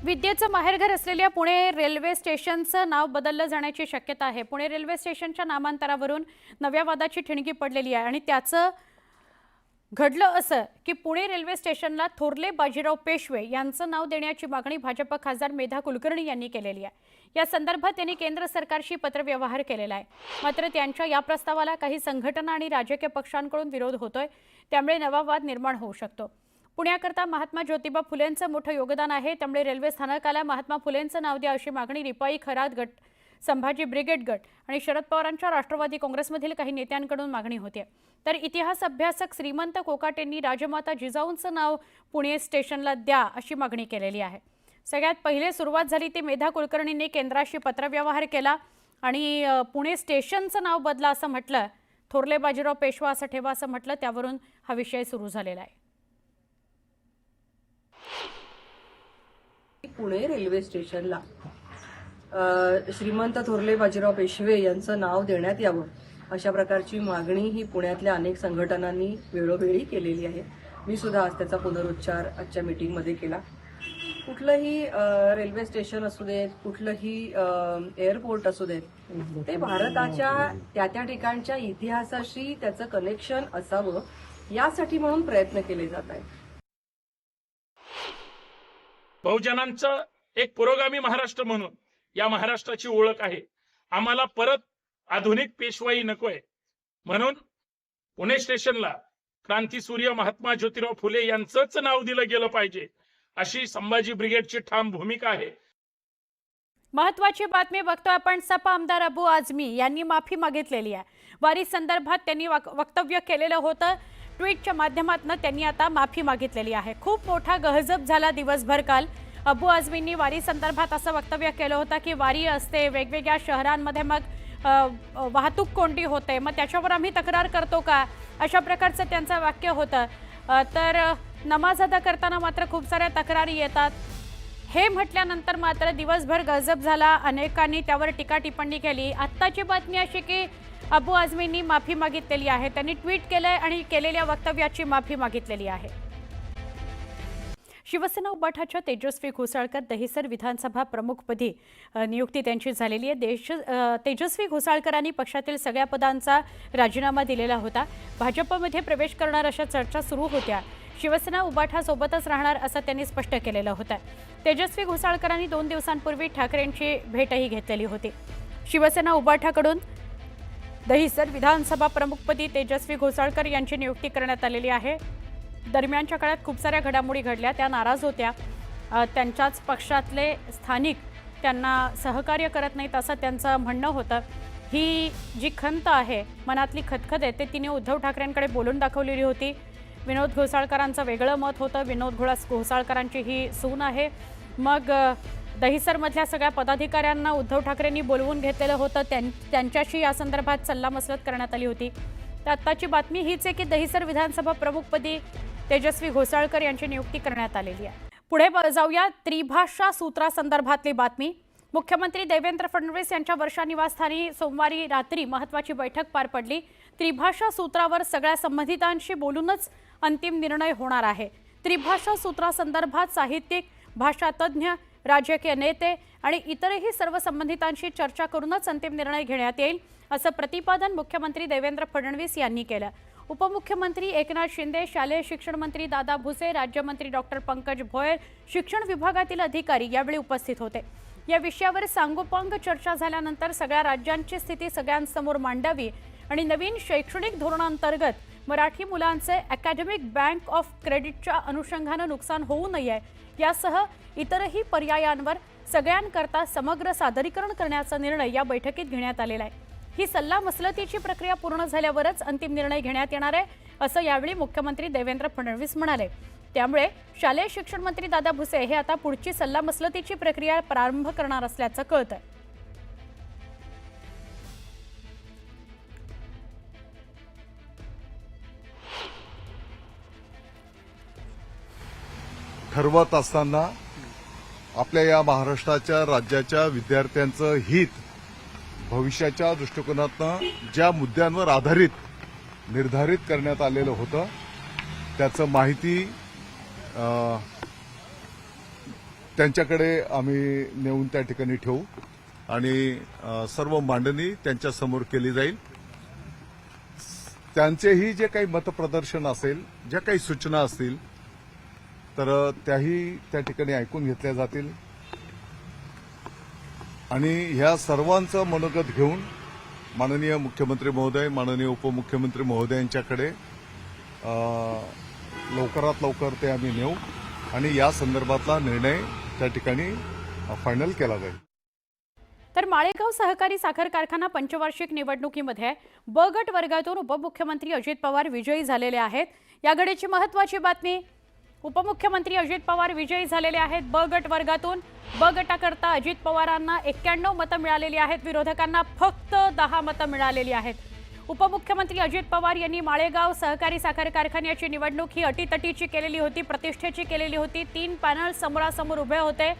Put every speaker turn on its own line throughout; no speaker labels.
विद्येचं माहेरघर असलेल्या पुणे रेल्वे स्टेशनचं नाव बदललं जाण्याची शक्यता आहे। पुणे रेल्वे स्टेशनच्या नामांतरावरून नव्या वादाची ठिणगी पडलेली आहे आणि त्याचं घडलं असं की पुणे रेल्वे स्टेशनला थोरले बाजीराव पेशवे यांचं नाव देण्याची मागणी भाजप खासदार मेधा कुलकर्णी यांनी केलेली आहे। या संदर्भात त्यांनी केंद्र सरकारशी पत्रव्यवहार केलेला आहे। मात्र त्यांच्या या प्रस्तावाला काही संघटना आणि राजकीय पक्षांकडून विरोध होतोय, त्यामुळे नवा वाद निर्माण होऊ शकतो। पुण्याकरता महात्मा ज्योतिबा फुलेंचं मोठं योगदान आहे, त्यामुळे रेल्वे स्थानकाला महात्मा फुलेंचं नाव द्या अशी मागणी रिपाई खरात गट, संभाजी ब्रिगेड गट आणि शरद पवारांच्या राष्ट्रवादी काँग्रेसमधील काही नेत्यांकडून मागणी होते। तर इतिहास अभ्यासक श्रीमंत कोकाटेंनी राजमाता जिजाऊंचं नाव पुणे स्टेशनला द्या अशी मागणी केलेली आहे। सगळ्यात पहिले सुरुवात झाली ती मेधा कुलकर्णींनी केंद्राशी पत्रव्यवहार केला आणि पुणे स्टेशनचं नाव बदला असं म्हटलं, थोरले बाजीराव पेशवा असं ठेवा असं म्हटलं, त्यावरून हा विषय सुरू झालेला आहे।
पुणे रेल्वे स्टेशनला श्रीमंत थोरले बाजीराव पेशवे यांचं नाव देण्यात यावं अशा प्रकारची मागणी ही पुण्यातल्या अनेक संघटनांनी वेळोवेळी केलेली आहे। मी सुद्धा आज त्याचा पुनरुच्चार आजच्या मीटिंगमध्ये केला। कुठलंही रेल्वे स्टेशन असू देत, कुठलंही एअरपोर्ट असू देत, ते भारताच्या त्या ठिकाणच्या इतिहासाशी त्याचं कनेक्शन असावं यासाठी म्हणून प्रयत्न केले जात आहेत।
बहुजनांचं एक पुरोगामी महाराष्ट्र म्हणून या महाराष्ट्राची ओळख आहे। आम्हाला परत आधुनिक पेशवाई नकोय, म्हणून पुणे स्टेशनला क्रांतीसूर्य महात्मा ज्योतिराव फुले यांचंच नाव दिलं गेलं पाहिजे अशी संभाजी ब्रिगेडची ठाम भूमिका आहे।
महत्वाची बातमी बघतोय आपण। सपा आमदार अबू आझमी यांनी माफी मागितलेली आहे। वारी संदर्भात त्यांनी वक्तव्य केलेलं होतं, ट्विटच्या माध्यमातून त्यांनी आता माफी मागितलेली आहे। खूप मोठा गहजब झाला दिवसभर काल। अबू आझमींनी वारी संदर्भात असं वक्तव्य केलं होतं की वारी असते वेगवेगळ्या शहरांमध्ये, मग वाहतूक कोंडी होते, मग त्याच्यावर आम्ही तक्रार करतो का, अशा प्रकारचं त्यांचं वाक्य होतं। तर नमाज अदा करताना मात्र खूप साऱ्या तक्रारी येतात, हे म्हटल्यानंतर मात्र दिवसभर गजब झाला। अनेकांनी त्यावर टीका टिप्पणी केली। आत्ताची बातमी अशी की अबू आझमींनी माफी मागितलेली आहे। त्यांनी ट्विट केलंय आणि केलेल्या वक्तव्याची माफी मागितलेली आहे। शिवसेना उबाठाच्या तेजस्वी घोसाळकर दहिसर विधानसभा प्रमुखपदी नियुक्ती त्यांची झालेली आहे। तेजस्वी घोसाळकरांनी पक्षातील सगळ्या पदांचा राजीनामा दिलेला होता। भाजपमध्ये प्रवेश करणार अशा चर्चा सुरू होत्या। शिवसेना उबाठासोबतच राहणार असं त्यांनी स्पष्ट केलेलं होतं। तेजस्वी घोसाळकरांनी 2 दिवसांपूर्वी ठाकरेंची भेटही घेतलेली होती। शिवसेना उबाठाकडून दहिसर विधानसभा प्रमुखपदी तेजस्वी घोसाळकर यांची नियुक्ती करण्यात आलेली आहे। दरम्यानच्या काळात खूप साऱ्या घडामोडी घडल्या, त्या नाराज होत्या। त्यांच्याच पक्षातले स्थानिक त्यांना सहकार्य करत नाहीत असं त्यांचं म्हणणं होतं। ही जी खंत आहे, मनातली खतखत आहे, ते तिने उद्धव ठाकरेंकडे बोलून दाखवलेली होती। विनोद घोसाळकरांचं वेगळं मत होतं। विनोद घोसाळकरांची ही सून आहे। मग दहिसरमधल्या सगळ्या पदाधिकाऱ्यांना उद्धव ठाकरेंनी बोलवून घेतलेलं होतं, त्यांच्याशी या संदर्भात सल्लामसलत करण्यात आली होती। तर आत्ताची बातमी हीच आहे की दहिसर विधानसभा प्रमुखपदी तेजस्वी घोसाळकर यांची नियुक्ती करण्यात आलेली आहे। पुढे जाऊया त्रिभाषा सूत्रासंदर्भातली बातमी। मुख्यमंत्री देवेंद्र फडणवीस यांच्या वर्षा निवासस्थानी सोमवारी रात्री महत्त्वाची बैठक पार पडली। त्रिभाषा सूत्रावर सगळ्या संबंधितांशी बोलूनच अंतिम निर्णय होणार आहे। त्रिभाषा सूत्रासंदर्भात साहित्यिक, भाषातज्ञ, राजकीय नेते आणि इतरही सर्व संबंधितांशी चर्चा करूनच अंतिम निर्णय घेण्यात येईल असं प्रतिपादन मुख्यमंत्री देवेंद्र फडणवीस यांनी केलं। उपमुख्यमंत्री एकनाथ शिंदे, शालेय शिक्षण मंत्री दादा भुसे, राज्यमंत्री डॉक्टर पंकज भोयर, शिक्षण विभागातील अधिकारी यावेळी उपस्थित होते। या विषयावर सांगोपांग चर्चा झाल्यानंतर सगळ्या राज्यांची स्थिती सगळ्यांसमोर मांडावी आणि नवीन शैक्षणिक धोरणांतर्गत मराठी मुलांचे अकॅडमिक बँक ऑफ क्रेडिटच्या अनुषंगाने नुकसान होऊ नये यासह इतरही पर्यायांवर सगळ्यांकरता समग्र सादरीकरण करण्याचा निर्णय या बैठकीत घेण्यात आलेला आहे। ही सल्लामसलतीची प्रक्रिया पूर्ण झाल्यावरच अंतिम निर्णय घेण्यात येणार आहे असं यावेळी मुख्यमंत्री देवेंद्र फडणवीस म्हणाले। त्यामुळे शालेय शिक्षण मंत्री दादा भुसे हे आता पुढची सल्लामसलतीची प्रक्रिया प्रारंभ करणार असल्याचं कळतंय।
ठरवत असताना आपल्या या महाराष्ट्राच्या राज्याच्या विद्यार्थ्यांचं हित भविष्याच्या दृष्टिकोनातून ज्या मुद्द्यांवर आधारित निर्धारित करण्यात आलेलं होतं त्याचं माहिती त्यांच्याकडे आम्ही नेऊन त्या ठिकाणी ठेवू आणि सर्व मांडणी त्यांच्यासमोर केली जाईल. त्यांचेही जे काही मतप्रदर्शन असेल, ज्या काही सूचना असतील तर त्याही त्या ठिकाणी ऐकून घेतल्या जातील आणि ह्या सर्वांचं मनोगत घेऊन माननीय मुख्यमंत्री महोदय, माननीय उपमुख्यमंत्री महोदयांच्याकडे लवकरात लवकर ते आम्ही नेऊ आणि या संदर्भातला निर्णय त्या ठिकाणी फायनल केला जाईल.
तर माळेगाव सहकारी साखर कारखाना पंचवार्षिक निवडणुकीमध्ये ब गट वर्गातून उपमुख्यमंत्री अजित पवार विजयी झालेले आहेत. या घडीची महत्त्वाची बातमी, उपमुख्यमंत्री अजित पवार विजयी झालेले आहेत. ब गट वर्गातून ब गटाकरता अजित पवारांना 91 मतं मिळालेली आहेत, विरोधकांना फक्त 10 मतं मिळालेली आहेत. उपमुख्यमंत्री अजित पवार यांनी माळेगाव सहकारी साखर कारखान्याची निवडणूक ही अटीतटीची केलेली होती, प्रतिष्ठेची केलेली होती. 3 पॅनल समोरासमोर उभे होते.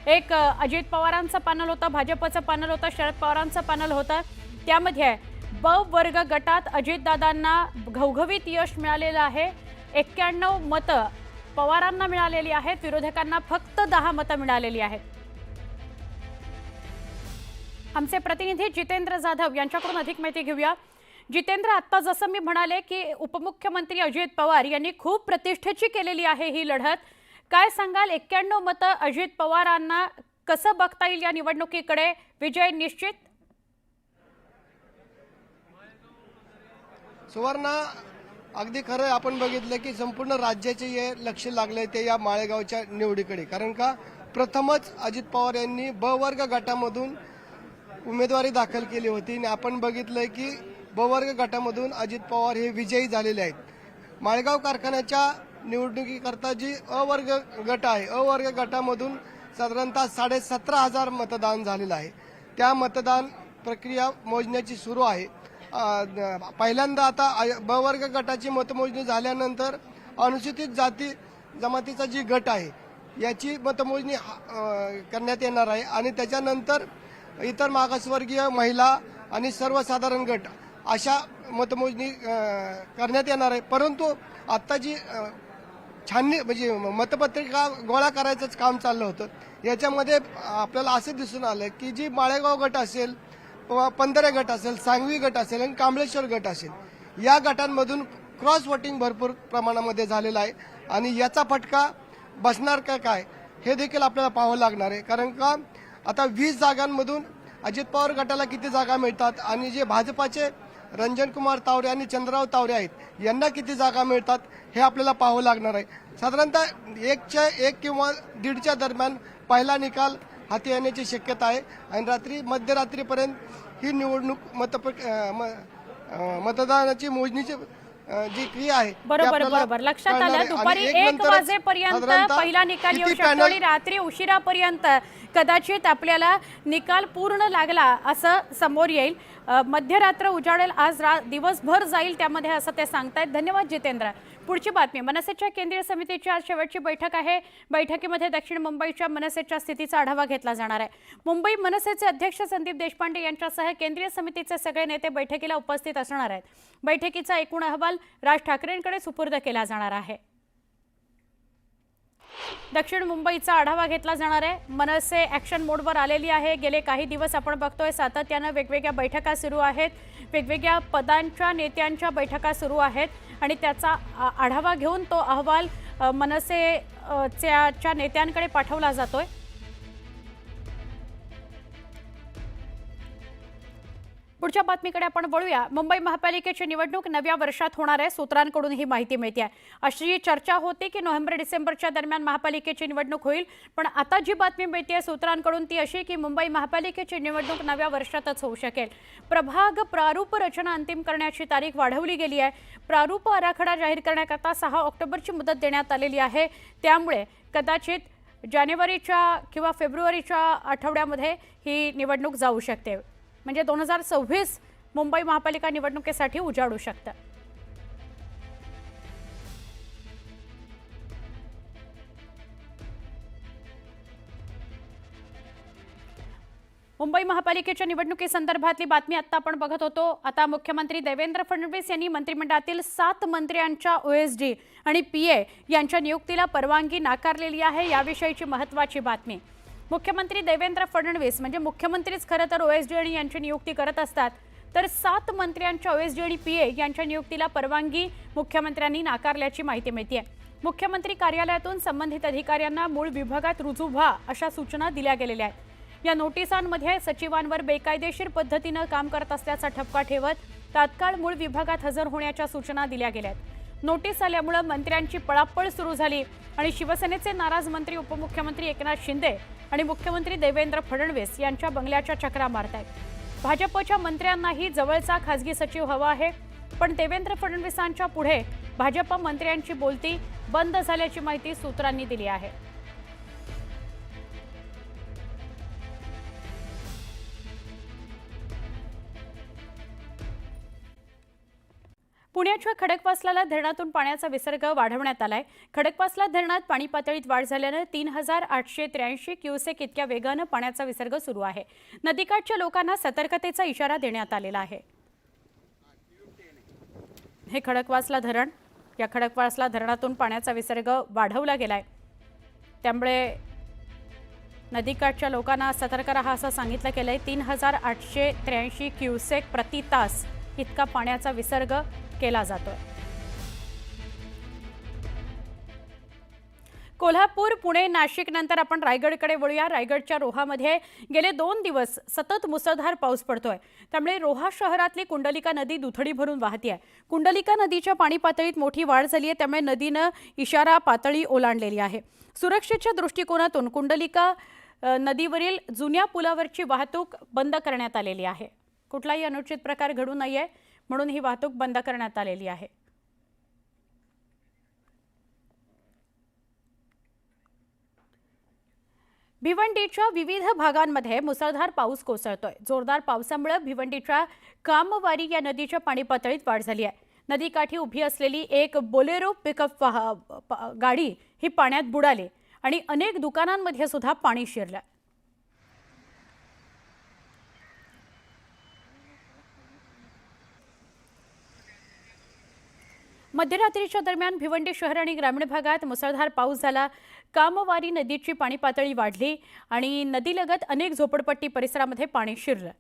एक अजित पवारांचं पॅनल होतं, भाजपचं पॅनल होतं, शरद पवारांचं पॅनल होतं. त्यामध्ये ब वर्ग गटात अजितदादांना घवघवीत यश मिळालेलं आहे. 91 मतं पवारांना मिळालेली आहेत, विरोधकांना फक्त 10 मतं मिळालेली आहेत. आमचे प्रतिनिधी जितेंद्र जाधव यांच्याकडून अधिक माहिती घेऊया. जितेंद्र, आत्ता जसं मी म्हणाले की उपमुख्यमंत्री अजित पवार यांनी खूप प्रतिष्ठेची केलेली आहे ही लढत, काय सांगाल? 91 मतं अजित पवारांना कसं बघता येईल या निवडणुकीकडे? विजय निश्चित?
सुवर्णा, अगदी खरं आपण बघितलं की संपूर्ण राज्याचे हे लक्ष लागले ते या माळेगावच्या निवडीकडे. कारण का प्रथमच अजित पवार यांनी ब वर्ग गटामधून उमेदवारी दाखल केली होती आणि आपण बघितलंय की ब वर्ग गटामधून अजित पवार हे विजयी झालेले आहेत. माळेगाव कारखान्याच्या निवडणुकीकरता जी अ वर्ग गट आहे, अ वर्ग गटामधून साधारणतः 17,500 मतदान झालेलं आहे. त्या मतदान प्रक्रिया मोजण्याची सुरू आहे. पहिल्यांदा आता ब वर्ग गटाची मतमोजणी झाल्यानंतर अनुसूचित जाती जमातीचा जी गट आहे याची मतमोजणी करण्यात येणार आहे आणि त्याच्यानंतर इतर मागासवर्गीय, महिला आणि सर्वसाधारण गट अशा मतमोजणी करण्यात येणार आहे. परंतु आत्ता जी छाननी म्हणजे मतपत्रिका गोळा करायचंच काम चाललं होतं, याच्यामध्ये आपल्याला असं दिसून आलं की जी माळेगाव गट असेल, पंधरे गट असेल, सांगवी गट असेल आणि कांबळेश्वर गट असेल, या गटांमधून क्रॉस वोटिंग भरपूर प्रमाणामध्ये झालेला आहे आणि याचा फटका बसणार का काय हे देखील आपल्याला पाहावं लागणार आहे. कारण का आता 20 जागांमधून अजित पवार गटाला किती जागा मिळतात आणि जे भाजपाचे रंजनकुमार तावरे आणि चंद्रराव तावरे आहेत यांना किती जागा मिळतात हे आपल्याला पाहावं लागणार आहे. साधारणतः 1 किंवा 1.5च्या दरम्यान पहिला निकाल हाती येण्याची शक्यता आहे आणि मध्यरात्रीपर्यंत ही निवडणूक मतदानाची मोजणीची जी क्रिया आहे
बरोबर लक्षात आलं. दुपारी 1 वाजेपर्यंत पहिला निकाल येऊ शकतो आणि रात्री उशिरापर्यंत कदाचित आपल्याला निकाल पूर्ण लागला असं समोर येईल. मध्यरात्र उजाडेल, आज दिवसभर जाईल त्यामध्ये असं ते सांगतायत. धन्यवाद जितेंद्र. पुढची बातमी, मनसेच्या केंद्रीय समितीची आज शेवटची बैठक आहे. बैठकीमध्ये दक्षिण मुंबईच्या मनसेच्या स्थितीचा आढावा घेतला जाणार आहे. मुंबई मनसेचे अध्यक्ष संदीप देशपांडे यांच्यासह केंद्रीय समितीचे सगळे नेते बैठकीला उपस्थित असणार आहेत. बैठकीचा एकूण अहवाल राज ठाकरेंकडे सुपूर्द केला जाणार आहे. दक्षिण मुंबईचा आढावा घेतला जाणार आहे. मनसे ॲक्शन मोडवर आलेली आहे. गेले काही दिवस आपण बघतोय सातत्यानं वेगवेगळ्या बैठका सुरू आहेत, वेगवेगळ्या पदांच्या नेत्यांच्या बैठका सुरू आहेत आणि त्याचा आढावा घेऊन तो अहवाल मनसेच्या नेत्यांकडे पाठवला जातोय. पुढच्या बातमीकडे आपण वळूया. मुंबई महापालिकेची निवडणूक नव्या वर्षात होणार आहे, सूत्रांकडून ही माहिती मिळते आहे. अशी चर्चा होती की नोव्हेंबर-डिसेंबरच्या दरम्यान महापालिकेची निवडणूक होईल, पण आता जी बातमी मिळते सूत्रांकडून ती अशी की मुंबई महापालिकेची निवडणूक नव्या वर्षातच होऊ शकेल. प्रभाग प्रारूप रचना अंतिम करण्याची तारीख वाढवली गेली आहे. प्रारूप आराखडा जाहीर करण्याकरता 6 ऑक्टोबरची मुदत देण्यात आलेली आहे. त्यामुळे कदाचित जानेवारीच्या किंवा फेब्रुवारीच्या आठवड्यामध्ये ही निवडणूक जाऊ शकते. म्हणजे 2026 मुंबई महापालिका निवडणुकीसाठी उजाडू शकतं. मुंबई महापालिकेच्या निवडणुकीसंदर्भातली बातमी आता आपण बघत होतो। आता मुख्यमंत्री देवेंद्र फडणवीस यांनी मंत्रिमंडळातील 7 मंत्र्यांच्या ओएसडी आणि पीए यांच्या नियुक्तीला परवानगी नाकारलेली आहे। याविषयीची महत्त्वाची बातमी। मुख्यमंत्री देवेंद्र फडणवीस म्हणजे मुख्यमंत्रीच खरं तर ओएसडी आणि यांची नियुक्ती करत असतात, तर 7 मंत्र्यांच्या ओएसडी आणि पीए यांच्या नियुक्तीला परवानगी मुख्यमंत्र्यांनी नाकारल्याची माहिती मिळते। मुख्यमंत्री कार्यालयातून संबंधित अधिकाऱ्यांना मूळ विभागात रुजू व्हा अशा सूचना दिल्या गेलेल्या आहेत। या नोटिसांमध्ये सचिवांवर बेकायदेशीर पद्धतीने काम करत असल्याचा ठपका ठेवत तात्काळ मूळ विभागात हजर होण्याच्या सूचना दिल्या गेल्या आहेत। नोटीस आल्यामुळे मंत्र्यांची पळापळ सुरू झाली आणि शिवसेनेचे नाराज मंत्री उपमुख्यमंत्री एकनाथ शिंदे आणि मुख्यमंत्री देवेंद्र फडणवीस यांच्या बंगल्याच्या चक्रा मारतायत। भाजपच्या मंत्र्यांनाही जवळचा खासगी सचिव हवा आहे, पण देवेंद्र फडणवीसांच्या पुढे भाजप मंत्र्यांची बोलती बंद झाल्याची माहिती सूत्रांनी दिली आहे। पुण्याच्या खडकवासला धरणातून पाण्याचा विसर्ग वाढवण्यात आलाय। खडकवासला धरणात पाणी पातळीत वाढ झाल्याने 3883 क्युसेक इतक्या वेगाने पाण्याचा विसर्ग सुरू आहे। नदीकाठच्या लोकांना सतर्कतेचा इशारा देण्यात आलेला आहे। हे खडकवासला धरण, या खडकवासला धरणातून पाण्याचा विसर्ग वाढवला गेलाय, त्यामुळे नदीकाठच्या लोकांना सतर्क राहा असं सांगितलं गेलंय। 3883 क्युसेक प्रति तास इतका पाण्याचा विसर्ग केला जातोय। कोल्हापूर, पुणे, नाशिक नंतर आपण रायगडकडे वळूया। रायगडच्या रोहामध्ये गेले 2 दिवस सतत मुसळधार पाऊस पडतोय, त्यामुळे रोहा शहरातली कुंडलिका नदी दुथडी भरून वाहतीये। कुंडलिका नदीच्या पाणी पातळीत मोठी वाढ झाली आहे, त्यामुळे नदीनं इशारा पातळी ओलांडलेली आहे। सुरक्षेच्या दृष्टिकोनातून कुंडलिका नदीवरील जुन्या पुलावरची वाहतूक बंद करण्यात आलेली आहे। कुठलाही अनुचित प्रकार घडू नये म्हणून ही वाहतूक बंद करण्यात आलेली आहे। भिवंडीच्या विविध भागांमध्ये मुसळधार पाऊस कोसळतोय। जोरदार पावसामुळे भिवंडीच्या कामवारी या नदीच्या पाणी पातळीत वाढ झाली आहे। नदीकाठी उभी असलेली एक बोलेरो पिकअप गाडी ही पाण्यात बुडाली आणि अनेक दुकानांमध्ये सुद्धा पाणी शिरलं। मध्यरात्रीच्या दरम्यान भिवंडी शहर आणि ग्रामीण भागात मुसळधार पाऊस झाला। कामवारी नदीची पाणी पातळी वाढली आणि नदीलगत अनेक झोपडपट्टी परिसरामध्ये पाणी शिरलं।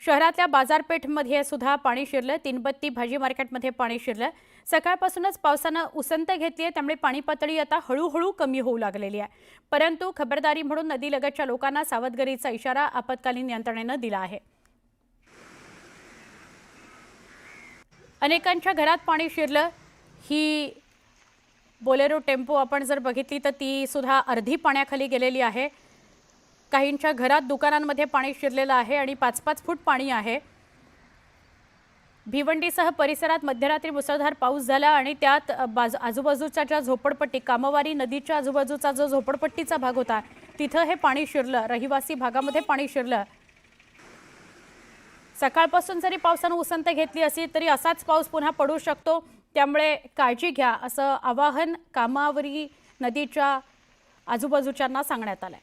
शहरातल्या बाजारपेठमध्ये सुद्धा पाणी शिरलं। तीनबत्ती भाजी मार्केटमध्ये पाणी शिरलं। सकाळपासूनच पावसानं उसंत घेतली आहे, त्यामुळे पाणी पातळी आता हळूहळू कमी होऊ लागलेली आहे। परंतु खबरदारी म्हणून नदीलगतच्या लोकांना सावधगिरीचा इशारा आपत्कालीन यंत्रणेनं दिला आहे। अनेकांच्या घरात पाणी शिरलं। ही बोलेरो टेम्पो आपण जर बघितली तर ती सुद्धा अर्धी पाण्याखाली गेलेली आहे। काहींच्या घरात दुकानांमध्ये पाणी शिरलेलं आहे आणि 5-5 फूट पाणी आहे। भिवंडीसह परिसरात मध्यरात्री मुसळधार पाऊस झाला आणि त्यात आजूबाजूच्या ज्या झोपडपट्टी, कामवारी नदीच्या आजूबाजूचा जो झोपडपट्टीचा भाग होता तिथं हे पाणी शिरलं। रहिवासी भागामध्ये पाणी शिरलं। सकाळपासून जरी पावसानं उसंत घेतली असली तरी असाच पाऊस पुन्हा पडू शकतो, त्यामुळे काळजी घ्या असं आवाहन कामावरी नदीच्या आजूबाजूच्यांना सांगण्यात आलंय।